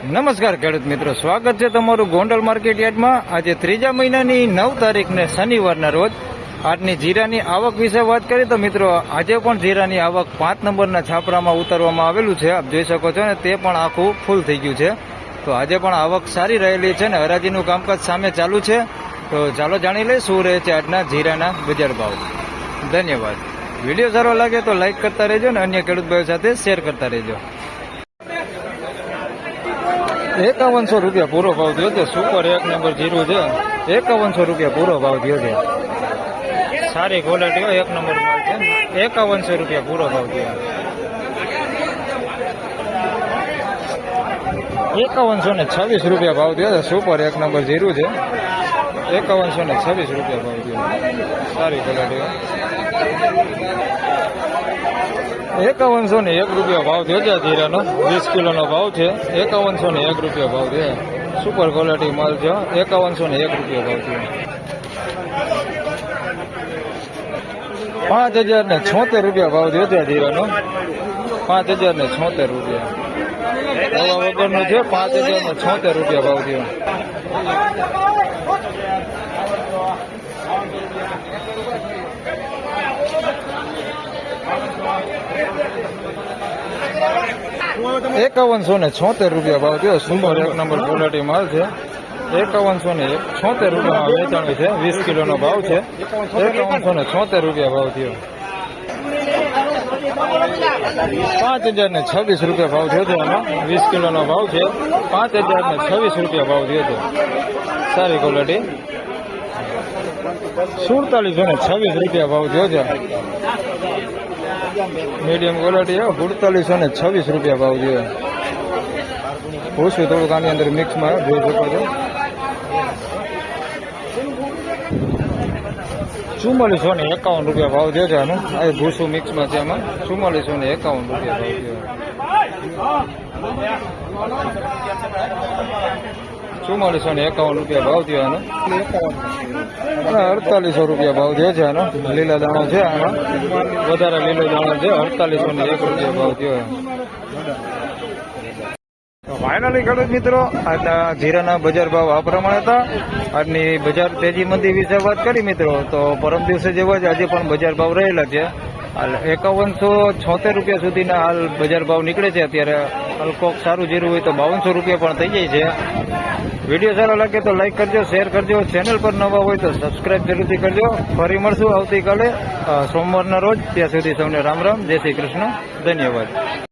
નમસ્કાર ખેડૂત મિત્રો, સ્વાગત છે તમારું ગોંડલ માર્કેટ યાર્ડમાં। આજે 3જા મહિનાની 9 તારીખને શનિવારના રોજ આજની જીરાની આવક વિશે વાત કરીએ તો મિત્રો આજે પણ જીરાની આવક 5 નંબરના છાપરામાં ઉતારવામાં આવેલું છે। આપ જોઈ શકો છો ને તે પણ આખું ફૂલ થઈ ગયું છે। તો આજે પણ આવક સારી રહેલી છે ને હરાજીનું કામકાજ સામે ચાલુ છે। તો ચાલો જાણી લઈએ શું રહે છે આજના જીરાના બજાર ભાવ। ધન્યવાદ। વિડીયો સારો લાગે તો લાઈક કરતા રહેજો ને અન્ય ખેડૂત ભાઈઓ સાથે શેર કરતા રહેજો। 5100 રૂપિયા પૂરો ભાવ થયો છે। સુપર 1 નંબર જીરું છે। 5100 રૂપિયા પૂરો ભાવ થયો છે। સારી ક્વોલિટી હોય 1 નંબર માલ છે। 5100 રૂપિયા પૂરો ભાવ થયો। 5126 રૂપિયા ભાવ થયો છે। સુપર 1 નંબર જીરું છે। 5126 રૂપિયા ભાવ થયો। સારી ક્વોલિટી હોય। 5101 રૂપિયા ભાવ થયો છે જીરાનો। 20 કિલોનો ભાવ છે। 5101 રૂપિયા ભાવ છે। સુપર ક્વોલિટી માલ છે। 5101 રૂપિયા ભાવ થયો। 5076 રૂપિયા ભાવ થયો છે જીરાનો। 5076 રૂપિયા દવા વગરનો છે। 5076 રૂપિયા ભાવ થયો। 5176 રૂપિયા ભાવ થયો। સુપર 1 નંબર ક્વોલિટી માલ છે। 5176 રૂપિયામાં વેચાણી છે। 20 કિલોનો ભાવ છે। 5176 રૂપિયા ભાવ થયો। 5026 રૂપિયા ભાવ થયો છે એમાં। 20 કિલોનો ભાવ છે। 5026 રૂપિયા ભાવ થયો છે। સારી ક્વોલિટી। 4726 રૂપિયા ભાવ થયો છે। મીડિયમ ક્વોલિટી છે। 4726 રૂપિયા ભાવ થયો। ભૂસું થોડુંક આની અંદર મિક્સમાં જોઈ શકો છો। 4451 રૂપિયા ભાવ થયો છે આનું। આ ભૂસું મિક્સમાં છે એમાં। 4451 રૂપિયા ભાવ થયો। 4451 રૂપિયા ભાવ થયો આનો। 4800 રૂપિયા ભાવ થયો છે આનો। લીલા દાણો છે આમાં, વધારે લીલો દાણો છે। 4801 રૂપિયા ભાવ થયો। ફાઇનલી ખેડૂત મિત્રો આજના જીરાના બજાર ભાવ આ પ્રમાણે હતા। આજની બજાર તેજી મંદી વિશે વાત કરી મિત્રો તો પરમ દિવસે જેવા જ આજે પણ બજાર ભાવ રહેલા છે। હાલ 5176 રૂપિયા સુધીના હાલ બજાર ભાવ નીકળે છે। અત્યારે કોક સારું જીરું હોય તો 5200 રૂપિયા પણ થઈ જાય છે। વિડીયો સારો લાગે તો લાઈક કરજો, શેર કરજો। ચેનલ પર નવા હોય તો સબસ્ક્રાઇબ જરૂરથી કરજો। ફરી મળશું આવતીકાલે સોમવારના રોજ। ત્યાં સુધી સૌને રામ રામ, જય શ્રી કૃષ્ણ, ધન્યવાદ।